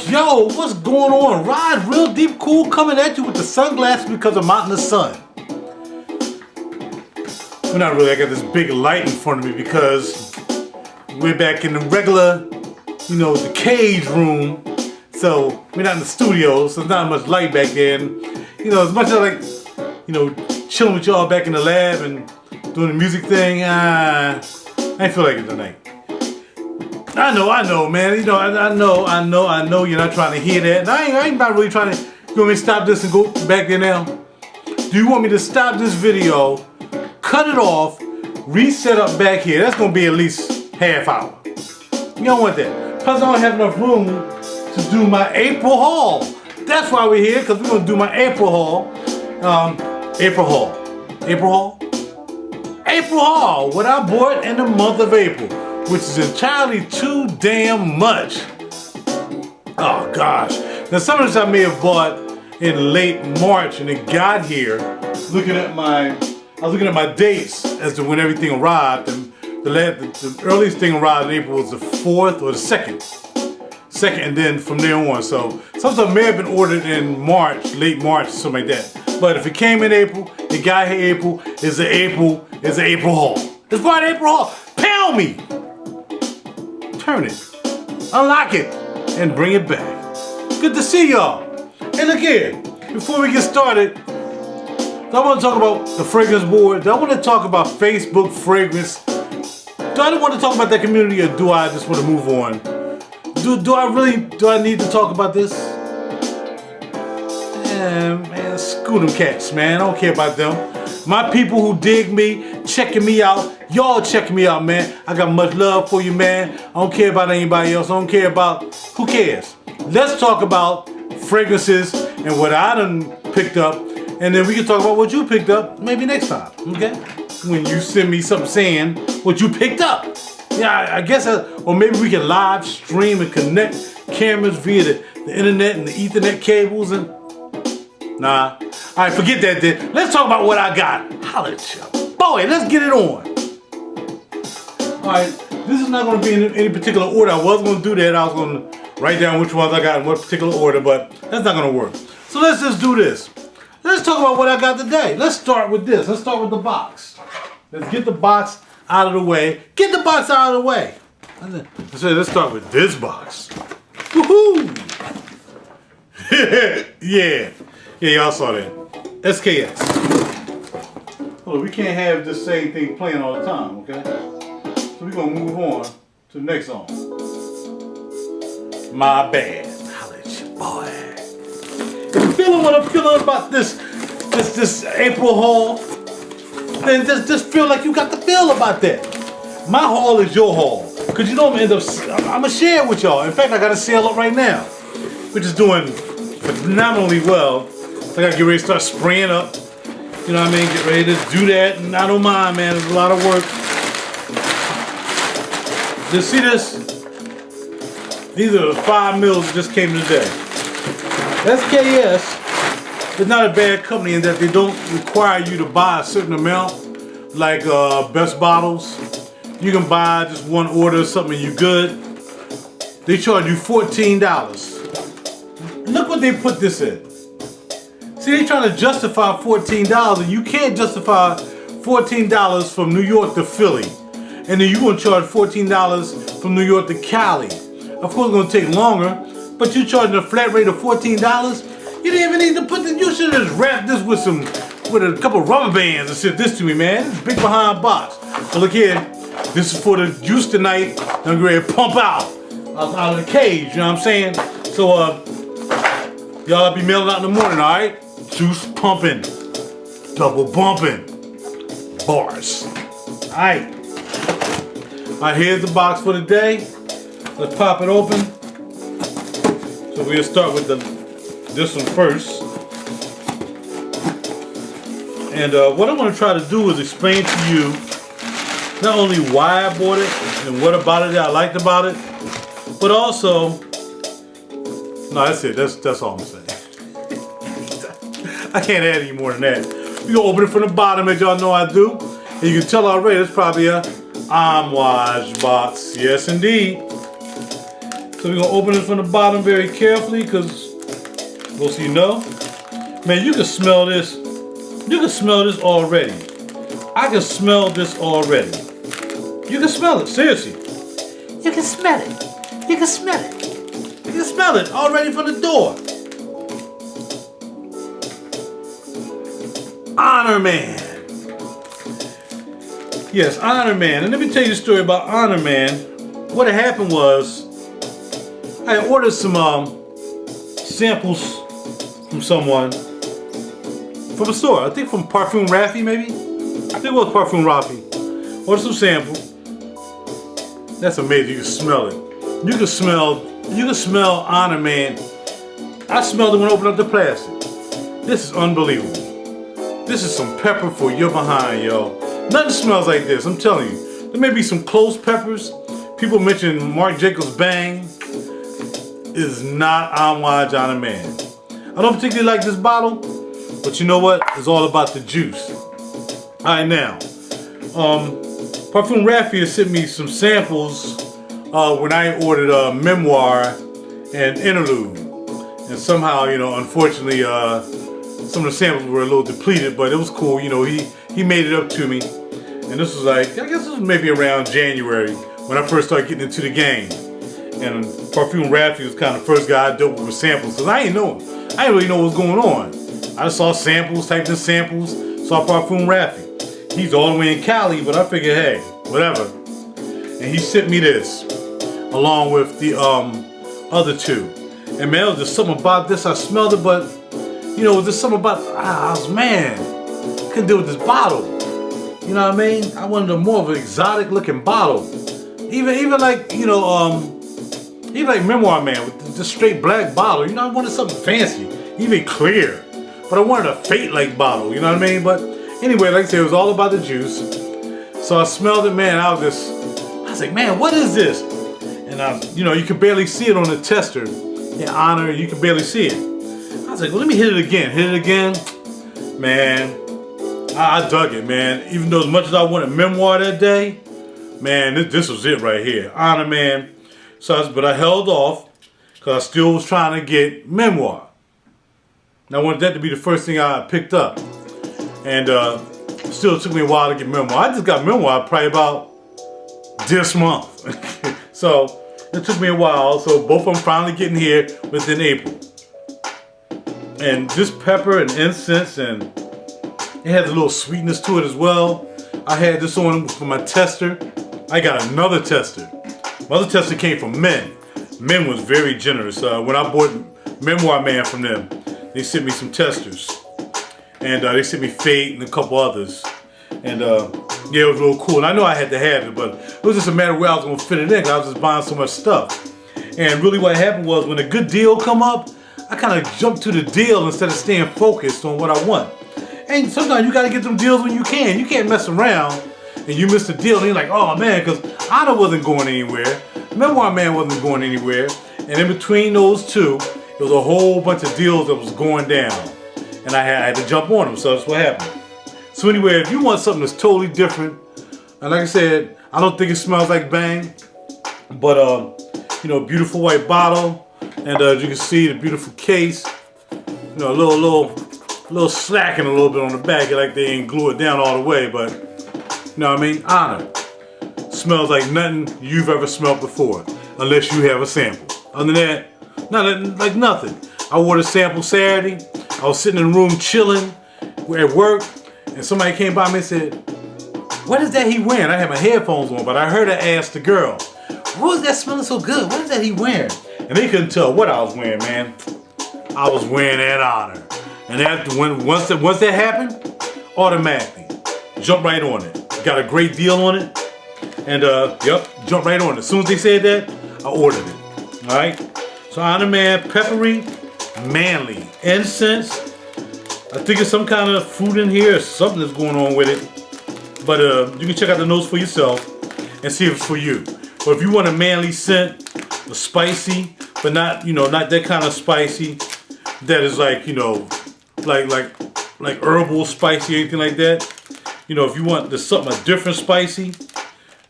Yo, what's going on? Rod, real deep cool, coming at you with the sunglasses because I'm out in the sun. Well, not really. I got this big light in front of me because we're back in the regular, you know, the cage room. So we're not in the studio, so there's not much light back there. And, you know, as much as I like, you know, chilling with y'all back in the lab and doing the music thing, I ain't feel like it tonight. I know, man. You know, I know you're not trying to hear that. And I ain't not really trying to. You want me to stop this and go back there now? Do you want me to stop this video, cut it off, reset up back here? That's gonna be at least half hour. You don't want that. Plus, I don't have enough room to do my April haul. That's why we're here, because we're gonna do my April haul. April haul. What I bought in the month of April, which is entirely too damn much. Oh gosh. Now some of this I may have bought in late March and it got here. I was looking at my dates as to when everything arrived, and the earliest thing arrived in April was the 4th or the 2nd. And then from there on. So some stuff may have been ordered in March, late March, something like that. But if it came in April, it got here April, it's the April haul. It's part of the April haul. Pound me! Turn it, unlock it, and bring it back. Good to see y'all. Hey, look here. Before we get started, I want to talk about the fragrance board. I want to talk about Facebook fragrance. Do I want to talk about that community, or do I just want to move on? Do I need to talk about this? Man, screw them cats, man. I don't care about them. My people who dig me, checking me out, y'all checking me out, man. I got much love for you, man. I don't care about anybody else. I don't care about, who cares? Let's talk about fragrances and what I done picked up, and then we can talk about what you picked up maybe next time, okay? When you send me something saying what you picked up. Yeah, I guess, or maybe we can live stream and connect cameras via the internet and the Ethernet cables and, nah. All right, forget that then. Let's talk about what I got. Holla at you. Boy, let's get it on. All right, this is not going to be in any particular order. I was going to do that. I was going to write down which ones I got in what particular order, but that's not going to work. So let's just do this. Let's talk about what I got today. Let's start with this. Let's start with the box. Let's get the box out of the way. Get the box out of the way. Let's start with this box. Woohoo! Yeah, y'all saw that. SKS. Hold on, we can't have this same thing playing all the time, okay? So we're gonna move on to the next song. My bad. Holla at you, boy. If you're feeling what I'm feeling about this April haul, then just feel like you got to feel about that. My haul is your haul. Cause you know I'm gonna share it with y'all. In fact, I got a sale up right now, which is doing phenomenally well. So I gotta get ready to start spraying up. You know what I mean? Get ready to do that, and I don't mind, man. It's a lot of work. Just see this? These are the 5 mils that just came today. SKS is not a bad company in that they don't require you to buy a certain amount, like Best Bottles. You can buy just one order or something and you're good. They charge you $14. Look what they put this in. See, they're trying to justify $14, and you can't justify $14 from New York to Philly. And then you're going to charge $14 from New York to Cali. Of course, it's going to take longer, but you're charging a flat rate of $14. You didn't even need to put this. You should have just wrapped this with a couple of rubber bands and sent this to me, man. This is big behind box. So look here, this is for the juice tonight. I'm ready to pump out of the cage. You know what I'm saying? So y'all be mailing out in the morning, all right? Juice pumping, double bumping, bars. All right. All right, here's the box for the day. Let's pop it open. So we'll start with this one first. And what I'm going to try to do is explain to you not only why I bought it and what about it that I liked about it, but also, no, that's it. That's all I'm saying. I can't add any more than that. We're going to open it from the bottom, as y'all know I do. And you can tell already, it's probably a Amouage box. Yes, indeed. So So we're gonna open it from the bottom very carefully, because most of you know. Man, you can smell this. You can smell this already. I can smell this already. You can smell it, seriously. You can smell it. You can smell it. You can smell it already from the door. Honor Man. Yes, Honor Man. And let me tell you a story about Honor Man. What had happened was, I ordered some samples from someone from a store. I think from Parfum Raffy, maybe. I think it was Parfum Raffy. Ordered some samples. That's amazing. You can smell it. You can smell Honor Man. I smelled it when I opened up the plastic. This is unbelievable. This is some pepper for your behind, yo. Nothing smells like this, I'm telling you. There may be some close peppers. People mention Marc Jacobs Bang. It is not Amouage Honor Man. I don't particularly like this bottle, but you know what? It's all about the juice. Alright, now. Parfum Raffy has sent me some samples when I ordered Memoir and Interlude. And somehow, you know, unfortunately, some of the samples were a little depleted, but it was cool. You know, he made it up to me. And this was like, I guess this was maybe around January when I first started getting into the game. And Parfum Raffy was kind of the first guy I dealt with samples, because I didn't know him. I didn't really know what was going on. I just saw samples, typed in samples, saw Parfum Raffy. He's all the way in Cali, but I figured, hey, whatever. And he sent me this, along with the other two. And man, it was just something about this. I smelled it, but you know, there's something about, I was, man, I couldn't deal with this bottle. You know what I mean? I wanted a more of an exotic looking bottle. Even like, you know, even like Memoir Man with just straight black bottle. You know, I wanted something fancy, even clear. But I wanted a Fate-like bottle, you know what I mean? But anyway, like I said, it was all about the juice. So I smelled it, man, I was like, man, what is this? And you know, you could barely see it on the tester. In Honor, you could barely see it. I was like, well, let me hit it again. Man, I dug it, man. Even though as much as I wanted Memoir that day, man, this was it right here. Honor Man. But I held off because I still was trying to get Memoir. And I wanted that to be the first thing I picked up. And still took me a while to get Memoir. I just got Memoir probably about this month. So it took me a while. So both of them finally getting here within April. And this pepper and incense, and it has a little sweetness to it as well. I had this on for my tester. I got another tester. My other tester came from Men. Men was very generous. When I bought Memoir Man from them, they sent me some testers. And they sent me Fate and a couple others. And yeah, it was real cool. And I know I had to have it, but it was just a matter of where I was going to fit it in, because I was just buying so much stuff. And really what happened was, when a good deal come up, I kind of jumped to the deal instead of staying focused on what I want. And sometimes you got to get them deals when you can. You can't mess around and you miss the deal and you're like, oh man, because Honor wasn't going anywhere. Memoir Man wasn't going anywhere. And in between those two, there was a whole bunch of deals that was going down. And I had to jump on them, so that's what happened. So anyway, if you want something that's totally different, and like I said, I don't think it smells like Bang, but you know, beautiful white bottle. And as you can see, the beautiful case, you know, a little slacking a little bit on the back, like they ain't glue it down all the way, but you know what I mean? Honor. Smells like nothing you've ever smelled before, unless you have a sample. Other than that, like nothing. I wore the sample Saturday. I was sitting in the room chilling at work, and somebody came by me and said, what is that he wearing? I had my headphones on, but I heard her ask the girl, what is that smelling so good? What is that he wearing? And they couldn't tell what I was wearing, man. I was wearing that Honor. And after once that happened, automatically, jump right on it. Got a great deal on it. And yep, jump right on it. As soon as they said that, I ordered it. Alright? So Honor Man, peppery, manly. Incense. I think it's some kind of fruit in here, or something that's going on with it. But you can check out the notes for yourself and see if it's for you. But if you want a manly scent, a spicy, but not, you know, not that kind of spicy that is like, you know, like herbal spicy, anything like that. You know, if you want something a different spicy,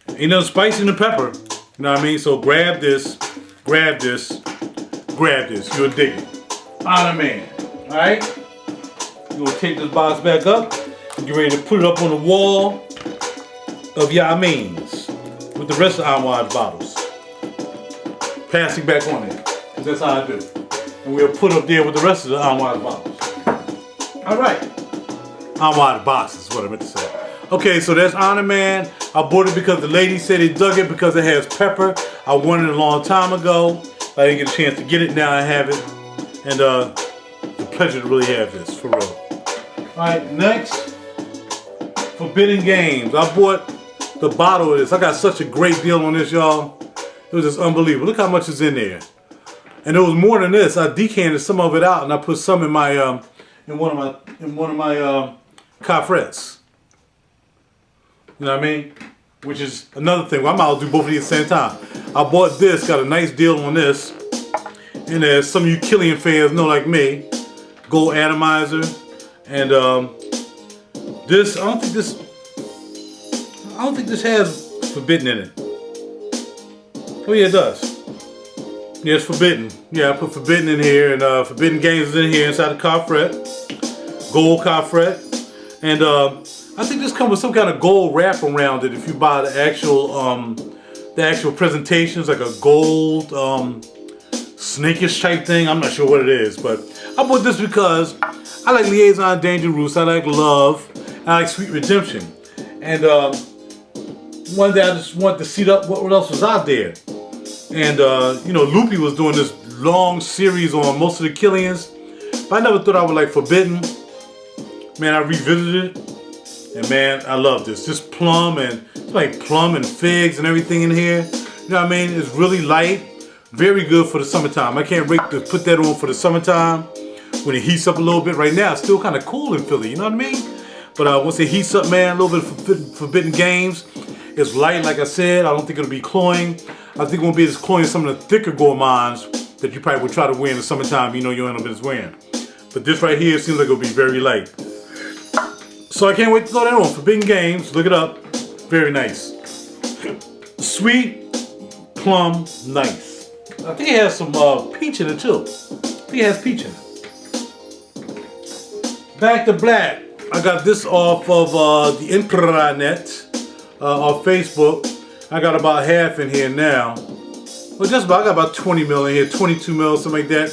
ain't nothing spicy in the pepper. You know what I mean? So grab this grab this, you'll dig it. Honor Man, all right? You're gonna take this box back up, and get ready to put it up on the wall of your Amouage with the rest of the Amouage bottles. Plastic back on it, because that's how I do. And we'll put up there with the rest of the Amouage bottles. All right. Amouage boxes is what I meant to say. Okay, so that's Honor Man. I bought it because the lady said he dug it because it has pepper. I wanted it a long time ago. I didn't get a chance to get it. Now I have it. And it's a pleasure to really have this, for real. Alright, next. Forbidden Games. I bought the bottle of this. I got such a great deal on this, y'all. It was just unbelievable. Look how much is in there. And there was more than this. I decanted some of it out and I put some in my in one of my coffrets. You know what I mean? Which is another thing. Well, I might as well do both of these at the same time. I bought this, got a nice deal on this. And as some of you Guerlain fans know, like me, gold atomizer. And this, I don't think this has forbidden in it. Oh yeah, it does. Yeah, it's forbidden. Yeah, I put forbidden in here, and Forbidden Games is in here inside the coffret. Gold coffret. And I think this comes with some kind of gold wrap around it if you buy the actual presentations, like a gold snakish type thing. I'm not sure what it is, but I bought this because I like Liaison Dangerous, I like Love, I like Sweet Redemption. And one day I just wanted to see what else was out there. And you know, Loopy was doing this long series on most of the Guerlains, but I never thought I would like Forbidden. Man, I revisited it. And man, I love this. Just plum and it's like plum and figs and everything in here. You know what I mean? It's really light. Very good for the summertime. I can't wait to put that on for the summertime when it heats up a little bit. Right now, it's still kind of cool in Philly. You know what I mean? But once it heats up, man, a little bit of Forbidden Games. It's light, like I said. I don't think it'll be cloying. I think it won't be as cloying as some of the thicker gourmands that you probably would try to wear in the summertime. You know you end up wearing. But this right here seems like it'll be very light. So I can't wait to throw that on. Forbidden Games, look it up. Very nice. Sweet, plum, nice. I think it has some peach in it too. I think it has peach in it. Back to Black. I got this off of the intranet off Facebook. I got about half in here now. Well, just about, I got about 20 mil in here, 22 mil, something like that.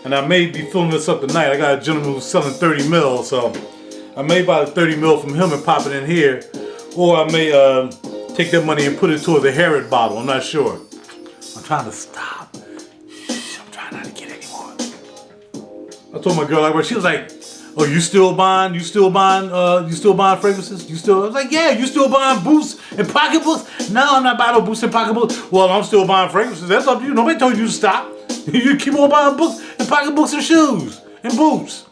And I may be filling this up tonight. I got a gentleman who's selling 30 mil, so I may buy the 30 mil from him and pop it in here, or I may take that money and put it toward the Herod bottle. I'm not sure. I'm trying to stop. Shh, I'm trying not to get any more. I told my girl, like, she was like, "Oh, you still buying fragrances? You still?" I was like, "Yeah, you still buying boots and pocketbooks?" "No, I'm not buying no boots and pocketbooks." "Well, I'm still buying fragrances. That's up to you. Nobody told you to stop. You keep on buying books and pocketbooks and shoes and boots."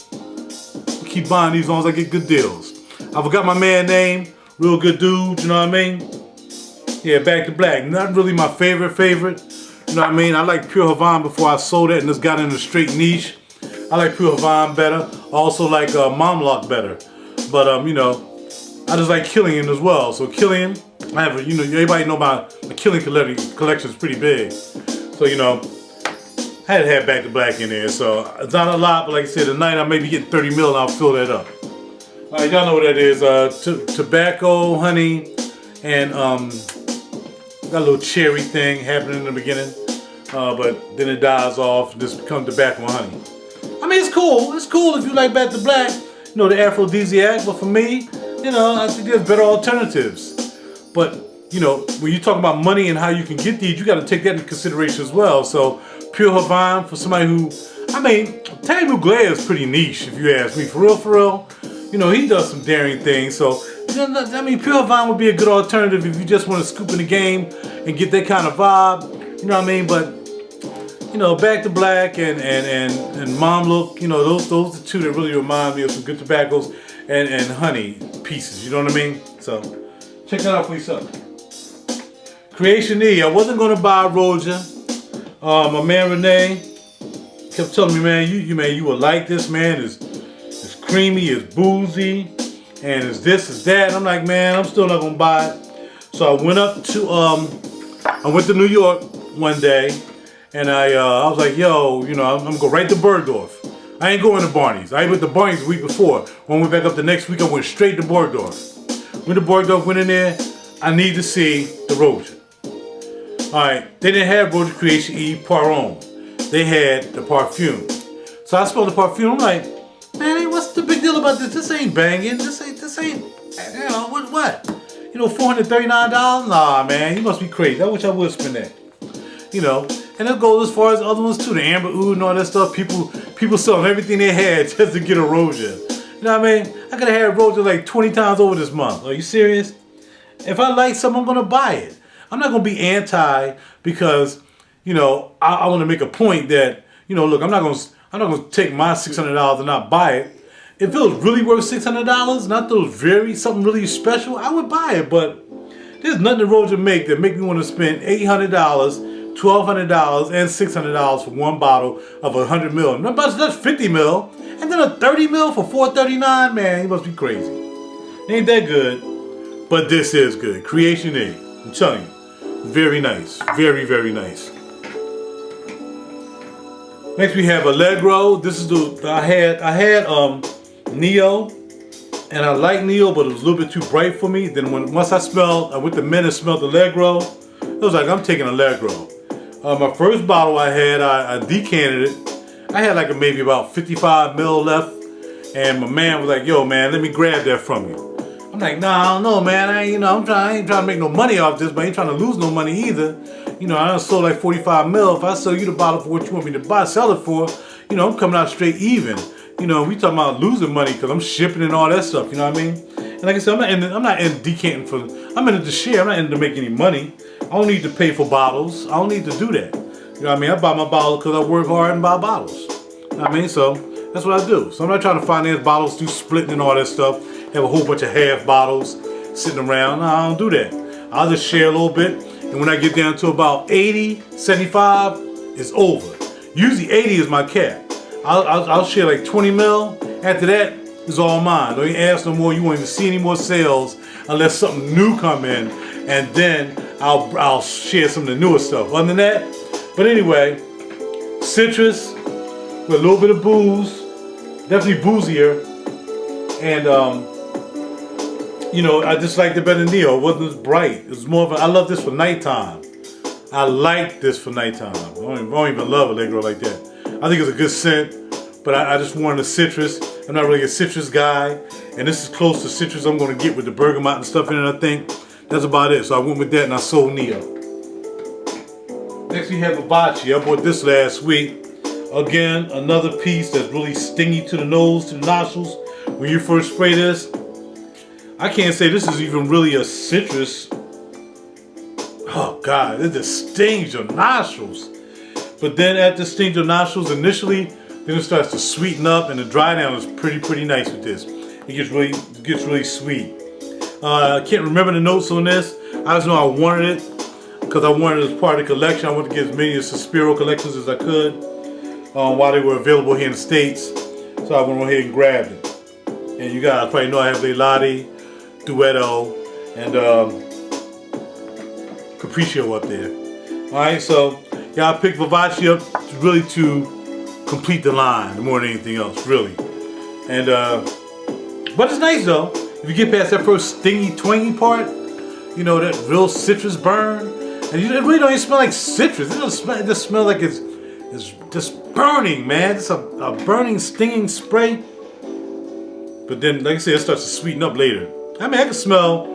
Keep buying these as long as I get good deals. I forgot my man name. Real good dude, you know what I mean? Yeah, Back to Black. Not really my favorite. You know what I mean? I like Pure Havana before I sold it and just got in a straight niche. I like Pure Havana better. I also like Momlock better. But you know, I just like Guerlain as well. So Guerlain, I have a, you know, everybody know my Guerlain collection is pretty big. So you know, I had to have Back to Black in there, so it's not a lot, but like I said, tonight I may be getting 30 mil and I'll fill that up. Alright, y'all know what that is. Tobacco, honey, and got a little cherry thing happening in the beginning, but then it dies off and just becomes tobacco and honey. I mean, it's cool. It's cool if you like Back to Black, you know, the aphrodisiac, but for me, you know, I think there's better alternatives. But, you know, when you talk about money and how you can get these, you got to take that into consideration as well. So, Pure Havana for somebody who, I mean, Terry Mugler is pretty niche if you ask me. For real. You know, he does some daring things. So, I mean, Pure Havana would be a good alternative if you just want to scoop in the game and get that kind of vibe. You know what I mean? But, you know, Back to Black and Mom Look, you know, those are the two that really remind me of some good tobaccos and honey pieces. You know what I mean? So, check that out for yourself. Creation E. I wasn't going to buy RaJuR. My man Renee kept telling me, man, you would like this, man. It's creamy, it's boozy, and it's this, it's that. And I'm like, man, I'm still not gonna buy it. So I went to New York one day, And I was like, yo, you know, I'm gonna go right to Bergdorf. I ain't going to Barney's. I went to Barney's the week before. When we went back up the next week, I went straight to Bergdorf. Went to Bergdorf, went in there. I need to see the RaJuR. Alright, they didn't have RaJuR Creation E Parfum. They had the perfume. So I smelled the perfume. I'm like, man, what's the big deal about this? This ain't banging. This ain't, you know, what? You know, $439? Nah, man, you must be crazy. I wish I would spend that. You know, and it goes as far as other ones too. The Amber Oud and all that stuff. People selling everything they had just to get a RaJuR. You know what I mean? I could have had RaJuR like 20 times over this month. Are you serious? If I like something, I'm gonna buy it. I'm not gonna be anti because, you know, I want to make a point that, you know, look, I'm not gonna take my $600 and not buy it. If it was really worth $600, not those something really special, I would buy it. But there's nothing that RaJuR make that make me want to spend $800, $1,200, and $600 for one bottle of 100 ml. That's 50 ml, and then a 30 ml for $439. Man, you must be crazy. Ain't that good? But this is good. Creation E. I'm telling you, very nice, very, very nice. Next we have Allegro. This is I had Neo, and I like Neo, but it was a little bit too bright for me. Then once I went to men and smelled Allegro, it was like, I'm taking Allegro. My first bottle I had, I decanted it. I had like maybe about 55 ml left, and my man was like, yo man, let me grab that from you. I'm like, nah, I don't know, man. I ain't trying to make no money off this, but I ain't trying to lose no money either. You know, I done sold like 45 ml. If I sell you the bottle for what you want me to sell it for, you know, I'm coming out straight even. You know, we talking about losing money because I'm shipping and all that stuff. You know what I mean? And like I said, I'm not in decanting for. I'm in it to share. I'm not in to make any money. I don't need to pay for bottles. I don't need to do that. You know what I mean? I buy my bottle because I work hard and buy bottles. You know what I mean? So that's what I do. So I'm not trying to finance bottles, do splitting and all that stuff. Have a whole bunch of half bottles sitting around. No, I don't do that. I'll just share a little bit. And when I get down to about 80, 75, it's over. Usually 80 is my cap. I'll share like 20 mil. After that, it's all mine. Don't even ask no more. You won't even see any more sales unless something new come in. And then I'll share some of the newer stuff. Other than that, but anyway, citrus with a little bit of booze. Definitely boozier. And you know, I just liked it better than Neo. It wasn't as bright. It was more of I love this for nighttime. I like this for nighttime. I don't even love Allegro like that. I think it's a good scent, but I just wanted a citrus. I'm not really a citrus guy, and this is close to citrus I'm going to get with the bergamot and stuff in it, I think. That's about it. So I went with that and I sold Neo. Next we have Amouage. I bought this last week. Again, another piece that's really stingy to the nose, to the nostrils. When you first spray this, I can't say this is even really a citrus. Oh God, it just stings your nostrils. But then after it stings your nostrils initially, then it starts to sweeten up, and the dry down is pretty nice with this. It gets really sweet. I can't remember the notes on this. I just know I wanted it because I wanted it as part of the collection. I wanted to get as many Suspiro collections as I could while they were available here in the States. So I went ahead and grabbed it. And you guys probably know I have Leilani, Duetto, and Capriccio up there. Alright, so yeah, I picked Amouage up really to complete the line more than anything else, really. And but it's nice though. If you get past that first stingy, twangy part, you know, that real citrus burn, and it really don't even smell like citrus. It just smells like it's just burning, man. It's a burning, stinging spray. But then, like I said, it starts to sweeten up later. I mean, I can smell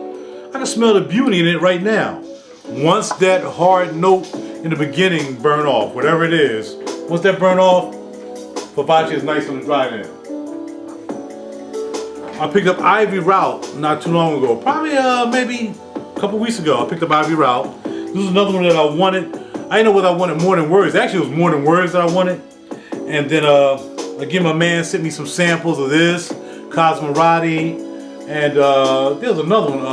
the beauty in it right now. Once that hard note in the beginning burn off, whatever it is, once that burn off, Amouage is nice on the dry down. I picked up Ivy Route not too long ago, probably maybe a couple weeks ago. I picked up Ivy Route. This is another one that I wanted. I didn't know whether I wanted more than words. Actually, it was more than words that I wanted. And then again, my man sent me some samples of this Cosmorati, and there's another one,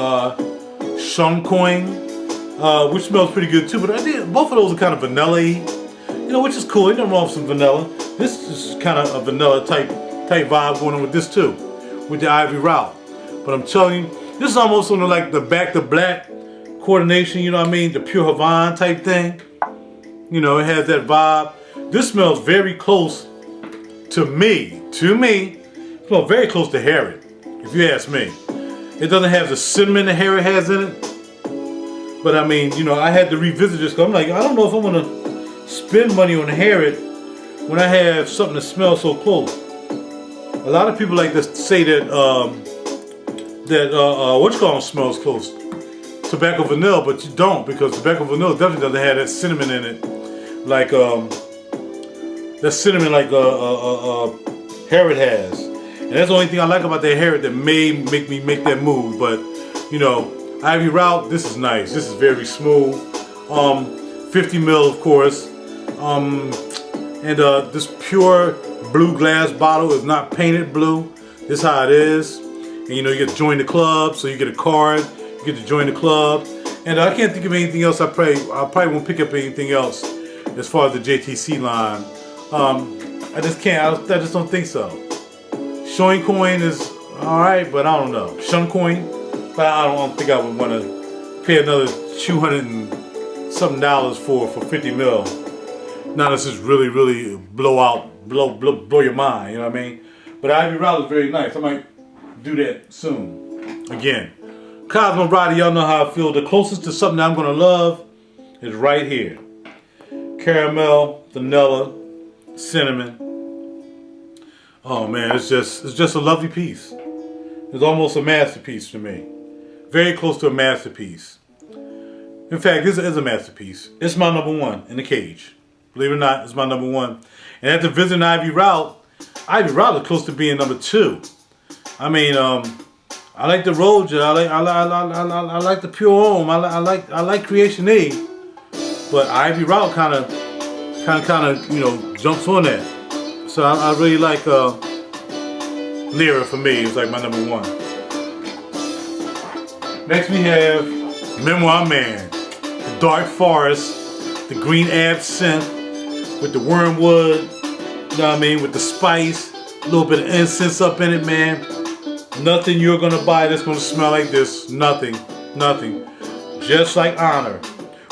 Shuncoin, which smells pretty good too. But both of those are kind of vanilla-y, you know, which is cool. Ain't nothing wrong with some vanilla. This is kind of a vanilla type vibe going on with this too, with the Ivy Route. But I'm telling you, this is almost on like the back to black coordination. You know what I mean? The pure Havana type thing. You know, it has that vibe. This smells very close to me. It smells very close to Harrod, if you ask me. It doesn't have the cinnamon that Harrod has in it. But I mean, you know, I had to revisit this because I'm like, I don't know if I'm gonna spend money on Harrod when I have something that smells so close. A lot of people like to say that smells close. Tobacco vanilla, but you don't, because tobacco vanilla definitely doesn't have that cinnamon in it, like that cinnamon like Harrod has. And that's the only thing I like about that Harrod that may make me make that move. But you know, Ivy Route, this is nice. This is very smooth. 50 ml, of course. And this pure blue glass bottle is not painted blue. This is how it is. And you know, you get to join the club, so you get a card. You get to join the club. And I can't think of anything else. I probably won't pick up anything else as far as the JTC line. I just can't. I just don't think so. Showing coin is alright, but I don't know. Shun coin, but I don't think I would want to pay another $200 and something for 50 mil. Not unless it's really blow your mind. You know what I mean? But Ivy Route is very nice. I might do that soon. Again, Cosmo Rider, y'all know how I feel. The closest to something that I'm gonna love is right here. Caramel, vanilla, cinnamon. Oh man, it's just a lovely piece. It's almost a masterpiece to me. Very close to a masterpiece. In fact, this is a masterpiece. It's my #1 in the cage. Believe it or not, it's my #1. And after visiting Ivy Route is close to being #2. I mean, I like the RaJuR. I like the Pure Homme. I like Creation E. But Ivy Route kind of you know, jumps on that. So I really like Lyra. For me, it's like my #1. Next we have Memoir Man, the Dark Forest, the green absinthe with the wormwood. You know what I mean? With the spice, a little bit of incense up in it, man. Nothing you're gonna buy that's gonna smell like this. Nothing. Just like Honor.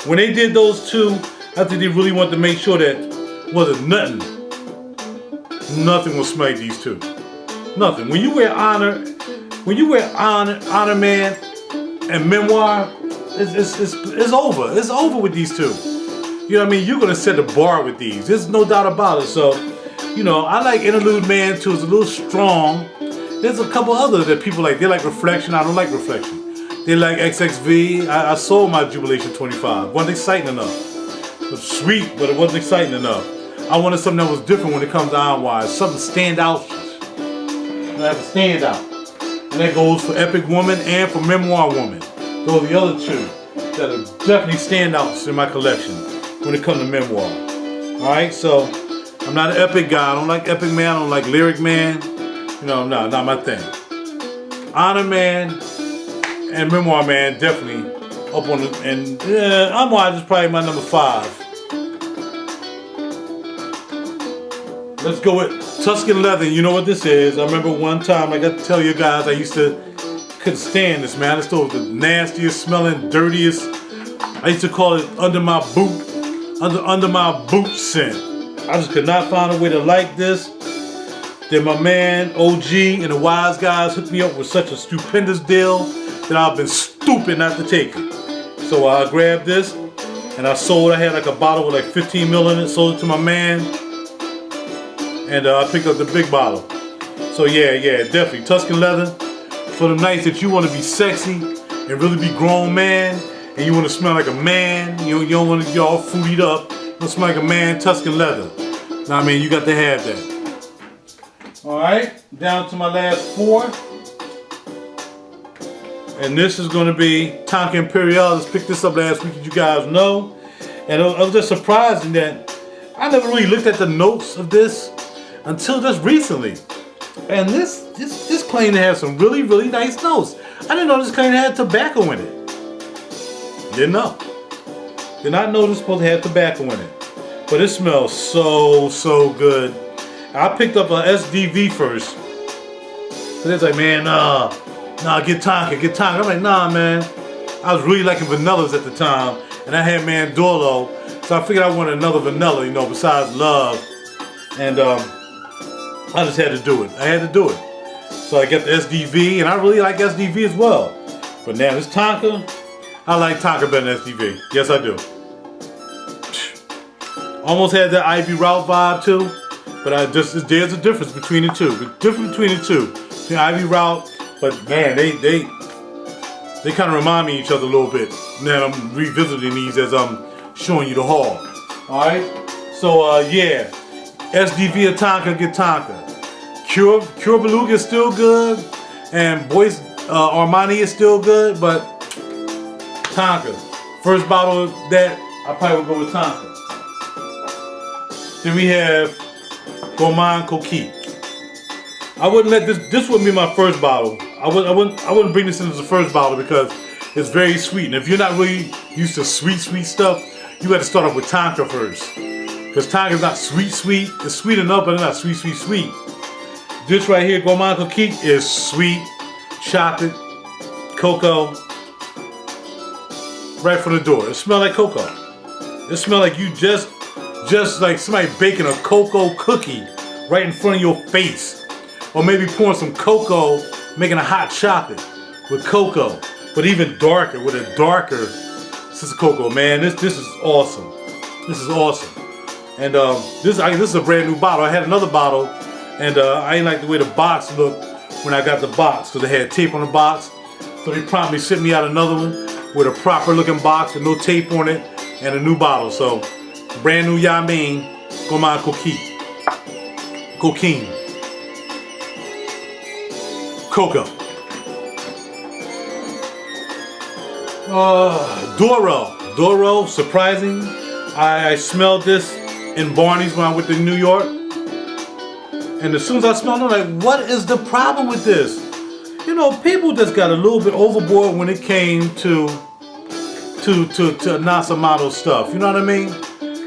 When they did those two, I think they really wanted to make sure that nothing will smell like these two. Nothing. When you wear Honor Man and Memoir, it's over. It's over with these two. You know what I mean? You're gonna set the bar with these. There's no doubt about it. So, you know, I like Interlude Man too. It's a little strong. There's a couple others that people like. They like Reflection. I don't like Reflection. They like XXV. I sold my Jubilation 25. Wasn't exciting enough. It was sweet, but it wasn't exciting enough. I wanted something that was different when it comes to Amouage. Something stand out. I have to stand out. And that goes for Epic Woman and for Memoir Woman. Those are the other two that are definitely standouts in my collection when it comes to Memoir. Alright, so I'm not an Epic guy. I don't like Epic Man. I don't like Lyric Man. You know, no, not my thing. Honor Man and Memoir Man definitely up on the, and Amouage is probably my #5. Let's go with Tuscan Leather. You know what this is. I remember one time, I got to tell you guys, couldn't stand this, man. This was the nastiest smelling, dirtiest. I used to call it under my boot scent. I just could not find a way to like this. Then my man OG and the Wise Guys hooked me up with such a stupendous deal that I've been stupid not to take it. So I grabbed this and I had like a bottle with like 15 ml in it, sold it to my man, and I picked up the big bottle. So yeah, definitely Tuscan Leather for the nights that you want to be sexy and really be grown man, and you want to smell like a man. You don't want to get all fruitied up. You want to smell like a man. Tuscan Leather. Now, I mean, you got to have that. Alright, down to my last 4. And this is going to be Tonka Imperial. Just picked this up last week, as you guys know. And it was just surprising that I never really looked at the notes of this until just recently. And this claim to have some really nice notes. I didn't know this claim had tobacco in it. Didn't know. Did not know this supposed to have tobacco in it. But it smells so good. I picked up a SDV first. So it's like, man, nah, get Tonka. I'm like, nah, man. I was really liking vanillas at the time. And I had Mandorlo. So I figured I wanted another vanilla, you know, besides Love. And I just had to do it. I had to do it. So I get the SDV, and I really like SDV as well. But now this Tonka, I like Tonka better than SDV. Yes, I do. Almost had that Ivy Route vibe too, but there's a difference between the two. The difference between the two, the Ivy Route, but man, they kind of remind me of each other a little bit. Now I'm revisiting these as I'm showing you the haul. All right, so yeah, SDV or Tonka, get Tonka. Cure Beluga is still good, and Boyce Armani is still good, but Tonka. First bottle of that, I probably would go with Tonka. Then we have Gourmand Coquille. I wouldn't let this wouldn't be my first bottle. I wouldn't bring this in as the first bottle because it's very sweet. And if you're not really used to sweet stuff, you got to start off with Tonka first. Because Tonka is not sweet. It's sweet enough, but it's not sweet. This right here, Gourmand Coquille, is sweet, chocolate, cocoa, right from the door. It smells like cocoa. It smells like you just like somebody baking a cocoa cookie right in front of your face. Or maybe pouring some cocoa, making a hot chocolate with cocoa. But even darker, with a darker sense of cocoa. Man, this is awesome. This is awesome. And this is a brand new bottle. I had another bottle, and I didn't like the way the box looked when I got the box, because they had tape on the box. So they promptly sent me out another one with a proper looking box with no tape on it and a new bottle. So brand new Yamin Gourmand Coquille. Cocoa. Doro, surprising. I smelled this in Barney's when I went to New York. And as soon as I smelled it, I'm like, what is the problem with this? You know, people just got a little bit overboard when it came to Nasamato stuff. You know what I mean?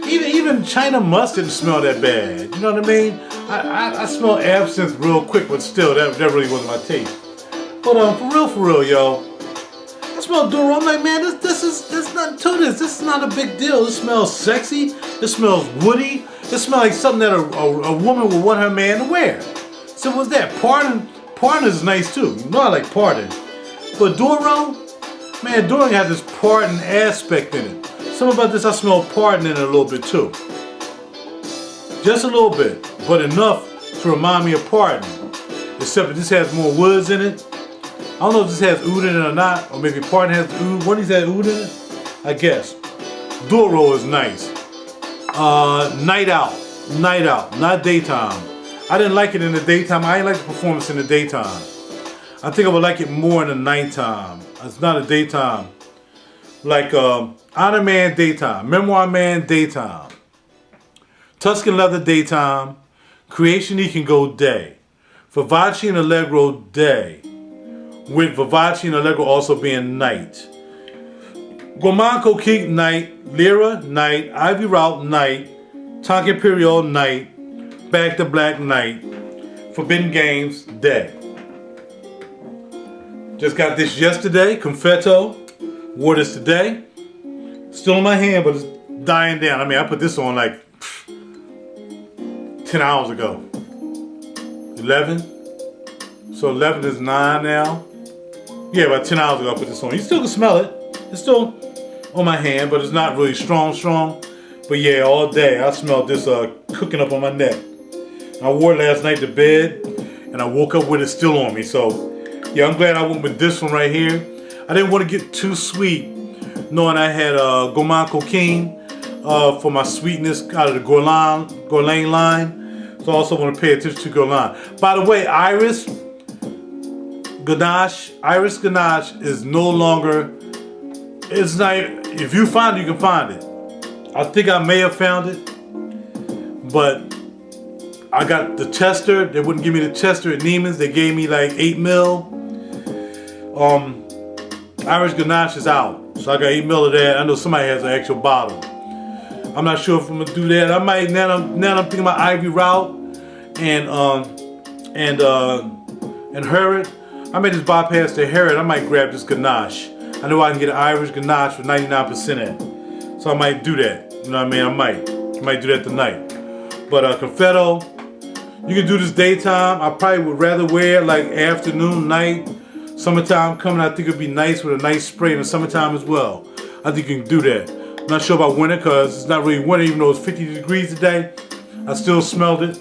Even China must didn't smell that bad. You know what I mean? I smell absinthe real quick, but still, that really wasn't my taste. But for real, yo. I smell Duro. I'm like, man, there's nothing to this. This is not a big deal. It smells sexy. It smells woody. It smells like something that a woman would want her man to wear. So what's that? Pardon is nice too. You know I like Pardon. But Duro, man, Duro has this Pardon aspect in it. Something about this, I smell Pardon in it a little bit too. Just a little bit, but enough to remind me of Pardon. Except that this has more woods in it. I don't know if this has oud in it or not, or maybe Pardon has oud. One of these has oud in it, I guess. Duro is nice. Night out, not daytime. I didn't like it in the daytime. I didn't like the performance in the daytime. I think I would like it more in the nighttime. It's not a daytime. Like Honor Man daytime, Memoir Man daytime, Tuscan Leather daytime, Creation He Can Go day, Vivace and Allegro day, with Vivace and Allegro also being night. Gourmand Coquille night, Lyra night, Ivy Route night, Tonka Imperial night, Back to Black night, Forbidden Games day. Just got this yesterday, Confetto. Wore this today. Still in my hand, but it's dying down. I mean, I put this on like 10 hours ago. 11. So 11 is 9 now. Yeah, about 10 hours ago I put this on. You still can smell it. It's still on my hand, but it's not really strong. But yeah, all day I smelled this cooking up on my neck. I wore it last night to bed, and I woke up with it still on me. So yeah, I'm glad I went with this one right here. I didn't want to get too sweet, knowing I had Gourmand Coquille for my sweetness out of the Guerlain line. So I also want to pay attention to Guerlain. By the way, Iris Ganache is no longer, it's not, if you find it, you can find it. I think I may have found it, but I got the tester. They wouldn't give me the tester at Neiman's. They gave me like 8 mil. Irish Ganache is out, so I got 8 mil of that. I know somebody has an actual bottle. I'm not sure if I'm gonna do that. I might now. I'm thinking about Ivy Route and Herod. I may just bypass the Herod. I might grab this Ganache. I know I can get an Irish Ganache for 99% at, so I might do that. You know what I mean? I might do that tonight. But Confetto, you can do this daytime. I probably would rather wear it like afternoon, night. Summertime coming, I think it'd be nice with a nice spray in the summertime as well. I think you can do that. I'm not sure about winter because it's not really winter, even though it's 50 degrees today. I still smelled it.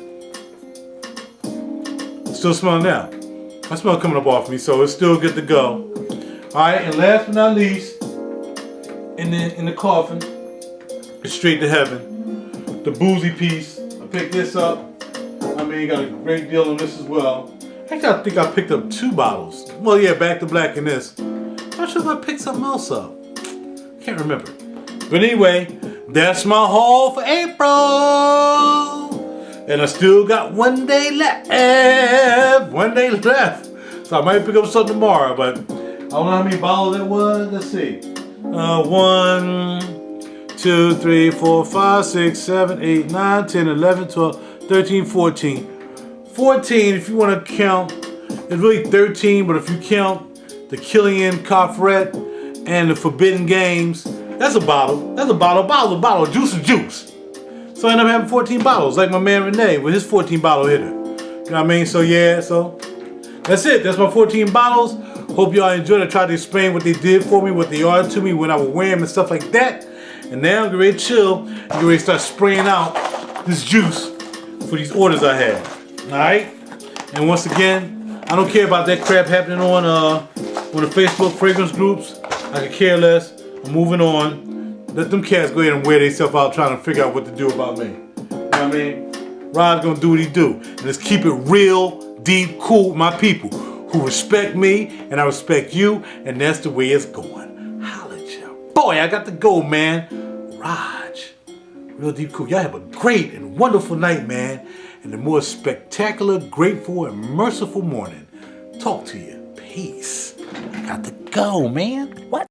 Still smelling now. I smell it coming up off me, so it's still good to go. Alright, and last but not least, in the coffin, it's straight to heaven. The boozy piece. I picked this up. I mean, got a great deal on this as well. Actually, I think I picked up 2 bottles. Well, yeah, Back to Black in this. I'm not sure if I picked something else up. Can't remember. But anyway, that's my haul for April. And I still got 1 day left. 1 day left. So I might pick up something tomorrow, but I don't know how many bottles that was. Let's see. 1, 2, 3, 4, 5, 6, 7, 8, 9, 10, 11, 12, 13, 14. 14 if you want to count. It's really 13, but if you count the Killian Coffret and the Forbidden Games, that's a bottle. That's a bottle. Juice is juice. So I end up having 14 bottles, like my man Renee with his 14 bottle hitter. You know what I mean? So yeah, so that's it. That's my 14 bottles. Hope y'all enjoyed. I tried to explain what they did for me, what they are to me when I would wear them and stuff like that. And now I'm getting ready to chill. I'm getting ready to start spraying out this juice for these orders I had. Alright? And once again, I don't care about that crap happening on the Facebook fragrance groups. I could care less. I'm moving on. Let them cats go ahead and wear themselves out trying to figure out what to do about me. You know what I mean? Rod's gonna do what he do. And let's keep it real, deep, cool with my people who respect me and I respect you, and that's the way it's going. Holla at ya. Boy, I got to go, man. Raj. Real deep, cool. Y'all have a great and wonderful night, man. And a more spectacular, grateful, and merciful morning. Talk to you. Peace. I got to go, man. What?